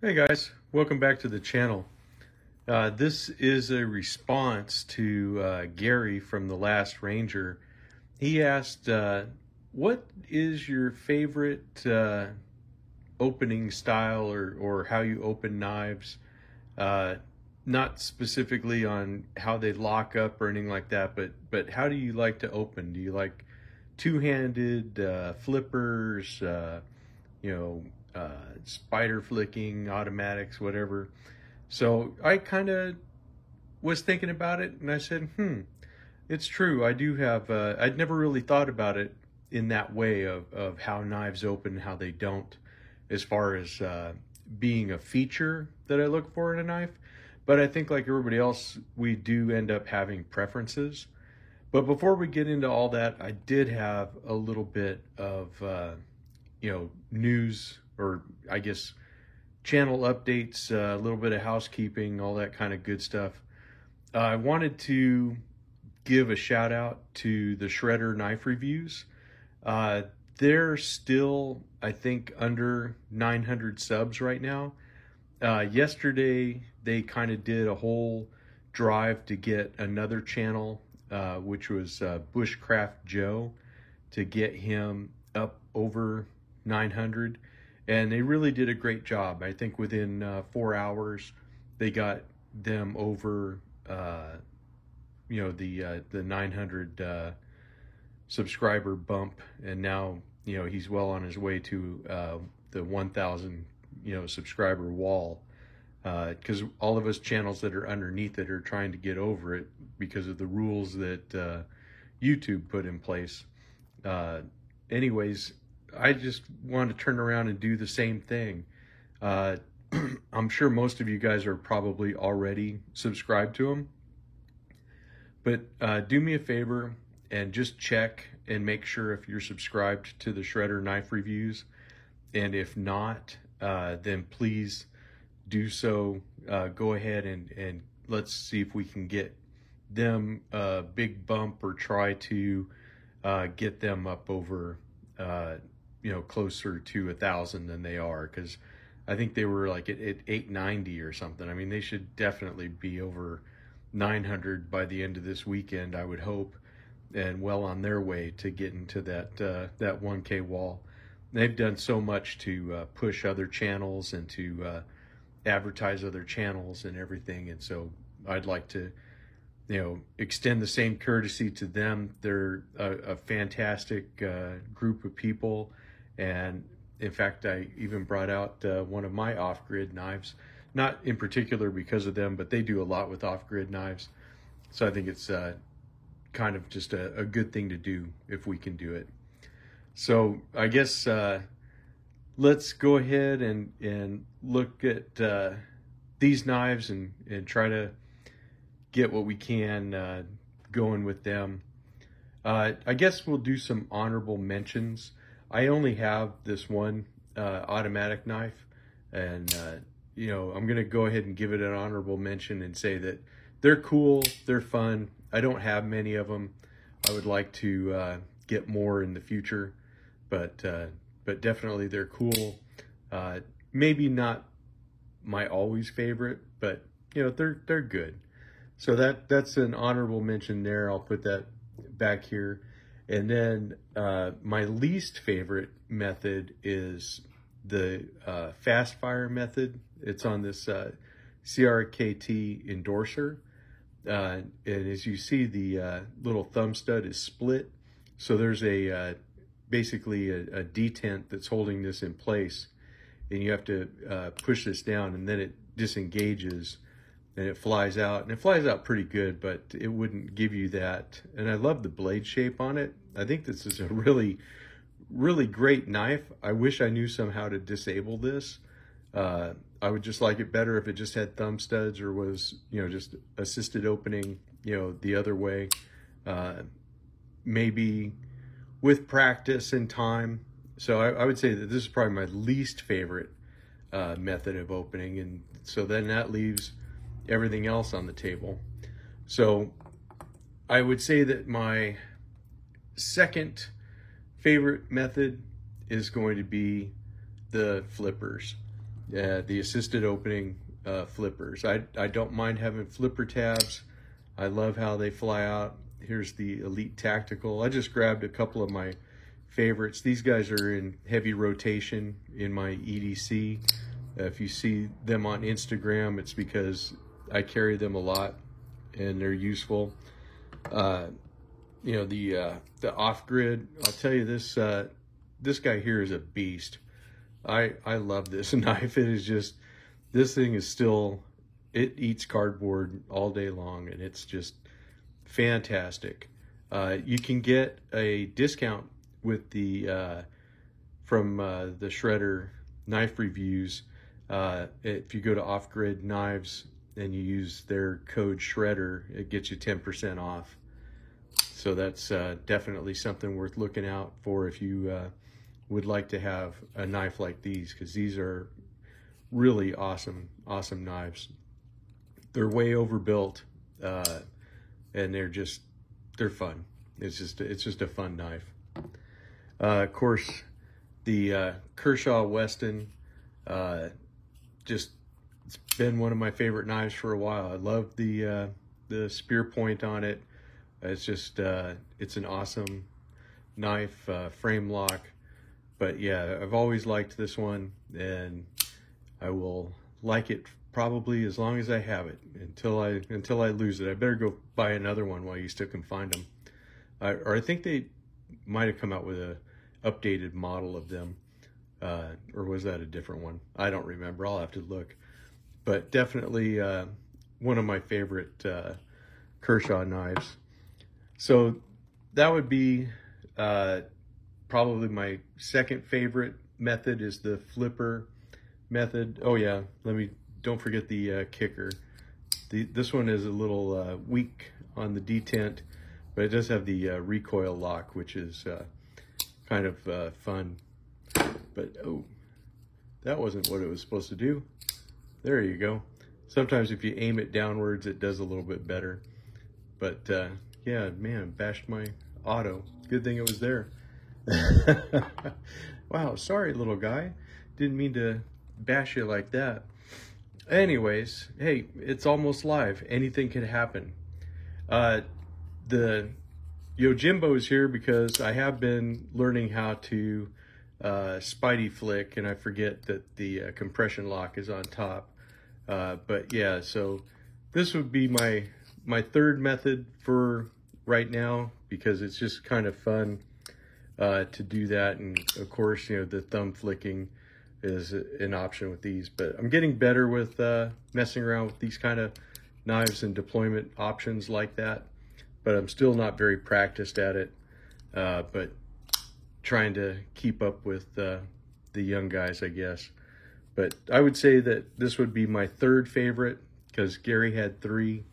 Hey guys, welcome back to the channel. This is a response to Gary from The Last Ranger. He asked, what is your favorite opening style or how you open knives? Uh, Not specifically on how they lock up or anything like that, but how do you like to open? Do you like two-handed flippers, you know, spider flicking, automatics, whatever? So I kind of was thinking about it and I said, it's true. I do have, I'd never really thought about it in that way of how knives open, how they don't, as far as being a feature that I look for in a knife. But I think, like everybody else, we do end up having preferences. But before we get into all that, I did have a little bit of, news, or I guess channel updates, a little bit of housekeeping, all that kind of good stuff. I wanted to give a shout out to the Shredder Knife Reviews. Uh, they're still, I think, under 900 subs right now. Yesterday, they kind of did a whole drive to get another channel, which was Bushcraft Joe, to get him up over 900. And they really did a great job. I think within 4 hours, they got them over, the 900 subscriber bump, and now he's well on his way to the 1,000 subscriber wall. Because all of us channels that are underneath it are trying to get over it because of the rules that YouTube put in place. Anyways, I just want to turn around and do the same thing. I'm sure most of you guys are probably already subscribed to them, but do me a favor and just check and make sure if you're subscribed to the Shredder Knife Reviews, and if not, then please do so. Go ahead and let's see if we can get them a big bump, or try to get them up over closer to 1,000 than they are, because I think they were like at 890 or something. I mean, they should definitely be over 900 by the end of this weekend, I would hope, and well on their way to getting to that 1K wall. They've done so much to push other channels and to advertise other channels and everything, and so I'd like to extend the same courtesy to them. They're a fantastic group of people, and in fact, I even brought out one of my off-grid knives, not in particular because of them, but they do a lot with off-grid knives, so I think it's kind of just a good thing to do if we can do it. So I guess let's go ahead and look at these knives and try to get what we can going with them. I guess we'll do some honorable mentions. I only have this one automatic knife, and I'm gonna go ahead and give it an honorable mention and say that they're cool, they're fun. I don't have many of them. I would like to get more in the future, but definitely they're cool. Maybe not my always favorite, but they're good. So that's an honorable mention there. I'll put that back here. And then my least favorite method is the fast fire method. It's on this CRKT endorser. And as you see, the little thumb stud is split. So there's basically a detent that's holding this in place. And you have to push this down, and then it disengages and it flies out, and it flies out pretty good, but it wouldn't give you that. And I love the blade shape on it. I think this is a really, really great knife. I wish I knew somehow to disable this. I would just like it better if it just had thumb studs, or was, just assisted opening, the other way. Maybe with practice and time. So I would say that this is probably my least favorite method of opening. And so then that leaves everything else on the table. So I would say that my second favorite method is going to be the flippers. the assisted opening flippers. I don't mind having flipper tabs. I love how they fly out. Here's the Elite Tactical. I just grabbed a couple of my favorites. These guys are in heavy rotation in my EDC. If you see them on Instagram, it's because I carry them a lot and they're useful. You know, the off-grid, I'll tell you, this guy here is a beast. I love this knife. It is just, this thing is still, it eats cardboard all day long, and it's just fantastic. You can get a discount with the from the Shredder Knife Reviews. If you go to Off Grid Knives and you use their code Shredder, it gets you 10% off. So that's definitely something worth looking out for if you would like to have a knife like these, because these are really awesome knives. They're way overbuilt, and they're fun. It's just a fun knife. Of course, the Kershaw Weston, it's been one of my favorite knives for a while. I love the spear point on it. It's just it's an awesome knife, frame lock. But yeah, I've always liked this one, and I will like it probably as long as I have it, until I lose it. I better go buy another one while you still can find them. Or I think they might have come out with a updated model of them, or was that a different one? I don't remember. I'll have to look. But definitely one of my favorite Kershaw knives. So that would be probably my second favorite method, is the flipper method. Oh yeah, don't forget the kicker. This one is a little weak on the detent, but it does have the recoil lock, which is kind of fun. But oh, that wasn't what it was supposed to do. There you go. Sometimes if you aim it downwards, it does a little bit better. But yeah, man, bashed my auto. Good thing it was there. Wow, sorry, little guy. Didn't mean to bash you like that. Anyways, hey, it's almost live. Anything could happen. The Yojimbo is here because I have been learning how to Spidey flick, and I forget that the compression lock is on top. But yeah, so this would be my third method for right now, because it's just kind of fun to do that. And of course, you know, the thumb flicking is an option with these, but I'm getting better with messing around with these kind of knives and deployment options like that, but I'm still not very practiced at it, but trying to keep up with the young guys, I guess. But I would say that this would be my third favorite, because Gary had 3,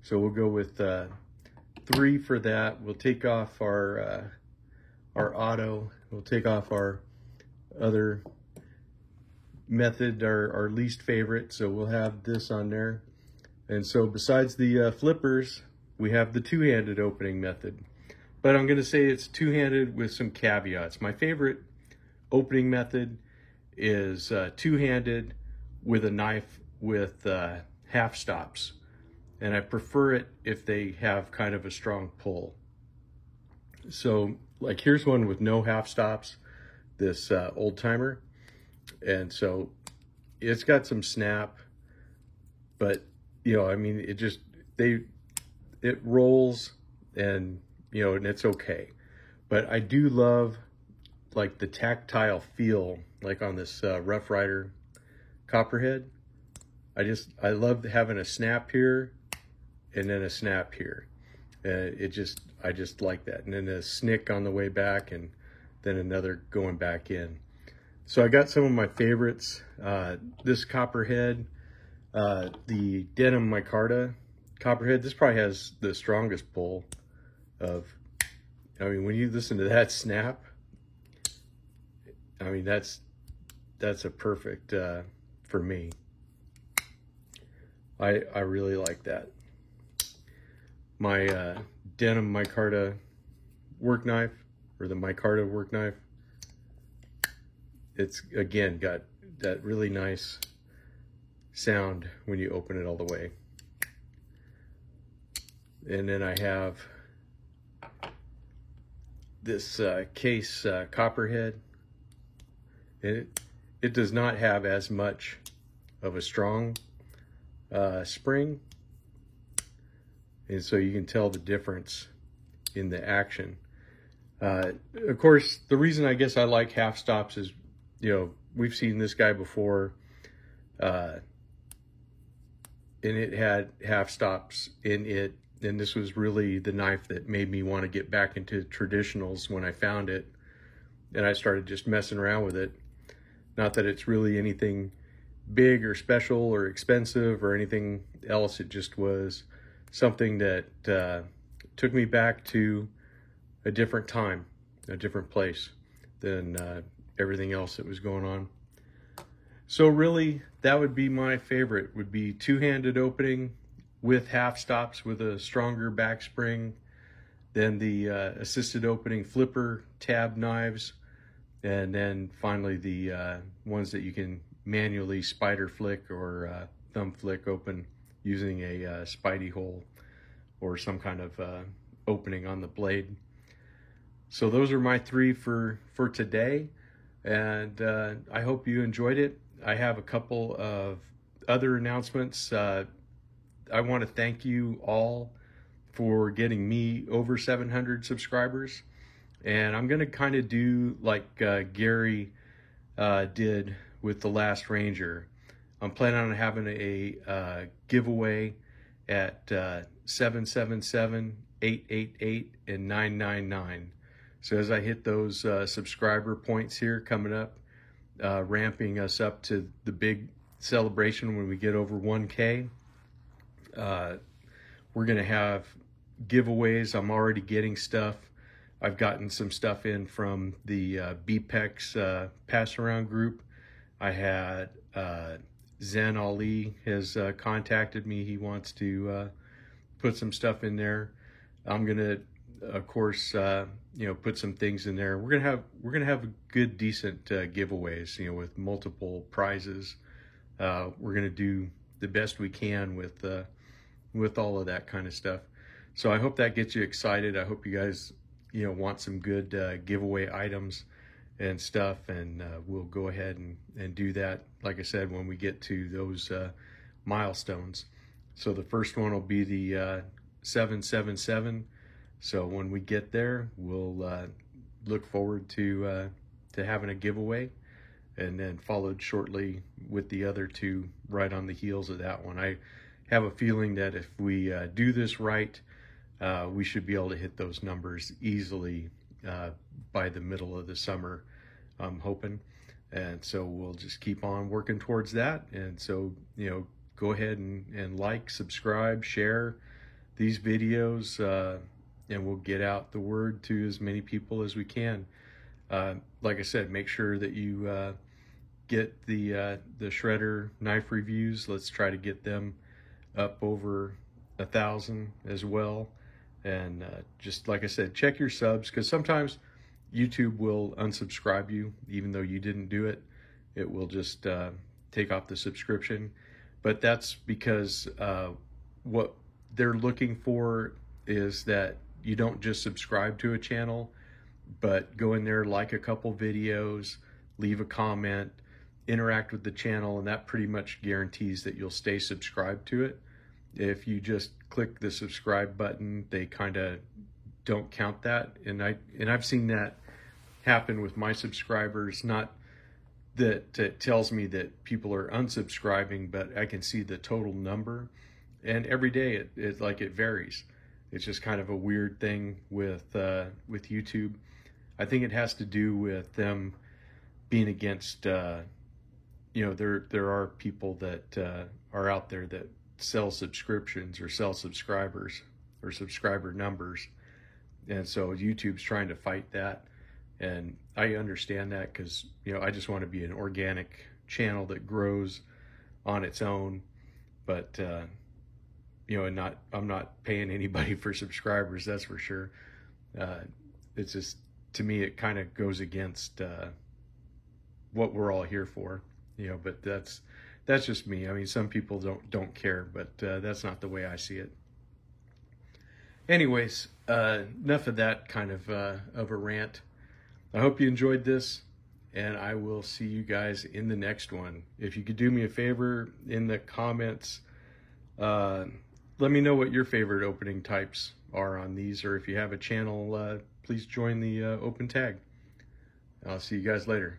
so we'll go with 3 for that. We'll take off our auto. We'll take off our other method, our least favorite, so we'll have this on there. And so besides the flippers, we have the two-handed opening method, but I'm going to say it's two-handed with some caveats. My favorite opening method is two-handed with a knife with half stops, and I prefer it if they have kind of a strong pull. So like here's one with no half stops, this old timer. And so it's got some snap, but you know, I mean, it rolls, and you know, and it's okay. But I do love like the tactile feel, like on this Rough Rider Copperhead. I love having a snap here and then a snap here. I just like that. And then a snick on the way back, and then another going back in. So I got some of my favorites. This Copperhead, the Denim Micarta Copperhead. This probably has the strongest pull of, I mean, when you listen to that snap, I mean, that's a perfect for me. I really like that. My Denim Micarta work knife, or the Micarta work knife, it's again got that really nice sound when you open it all the way. And then I have this case Copperhead. It does not have as much of a strong spring, and so you can tell the difference in the action. Of course, the reason I guess I like half stops is, you know, we've seen this guy before, and it had half stops in it, and this was really the knife that made me want to get back into traditionals when I found it, and I started just messing around with it. Not that it's really anything big or special or expensive or anything else. It just was something that took me back to a different time, a different place than everything else that was going on. So really, that would be my favorite, would be two-handed opening with half stops with a stronger back spring, then the assisted opening flipper tab knives, and then finally the ones that you can manually spider flick or thumb flick open using a spidey hole or some kind of opening on the blade. So those are my three for today, and I hope you enjoyed it. I have a couple of other announcements. I want to thank you all for getting me over 700 subscribers. And I'm going to kind of do like Gary did with the Last Ranger. I'm planning on having a giveaway at 777, 888, and 999. So as I hit those subscriber points here coming up, ramping us up to the big celebration when we get over 1K, we're going to have giveaways. I'm already getting stuff. I've gotten some stuff in from the BPEX pass around group. I had Zen Ali has contacted me. He wants to put some stuff in there. I'm gonna, of course, put some things in there. We're gonna have good, decent giveaways, with multiple prizes. We're gonna do the best we can with all of that kind of stuff. So I hope that gets you excited. I hope you guys want some good giveaway items and stuff, and we'll go ahead and do that, like I said, when we get to those milestones. So the first one will be the 777. So when we get there, we'll look forward to having a giveaway, and then followed shortly with the other two right on the heels of that one. I have a feeling that if we do this right, we should be able to hit those numbers easily by the middle of the summer, I'm hoping. And so we'll just keep on working towards that. And so, go ahead and like, subscribe, share these videos, and we'll get out the word to as many people as we can. Like I said, make sure that you get the Shredder knife reviews. Let's try to get them up over 1,000 as well. And just like I said, check your subs, because sometimes YouTube will unsubscribe you even though you didn't do it. It will just take off the subscription. But that's because what they're looking for is that you don't just subscribe to a channel, but go in there, like a couple videos, leave a comment, interact with the channel, and that pretty much guarantees that you'll stay subscribed to it. If you just click the subscribe button, they kind of don't count that. And I've seen that happen with my subscribers. Not that it tells me that people are unsubscribing, but I can see the total number. And every day it varies. It's just kind of a weird thing with YouTube. I think it has to do with them being against, there are people that are out there that sell subscriptions or sell subscribers or subscriber numbers, and so YouTube's trying to fight that. And I understand that, because I just want to be an organic channel that grows on its own, but I'm not paying anybody for subscribers, that's for sure. It's just, to me, it kind of goes against what we're all here for, But that's just me. I mean, some people don't care, but that's not the way I see it. Anyways, enough of that kind of a rant. I hope you enjoyed this, and I will see you guys in the next one. If you could do me a favor in the comments, let me know what your favorite opening types are on these, or if you have a channel, please join the open tag. I'll see you guys later.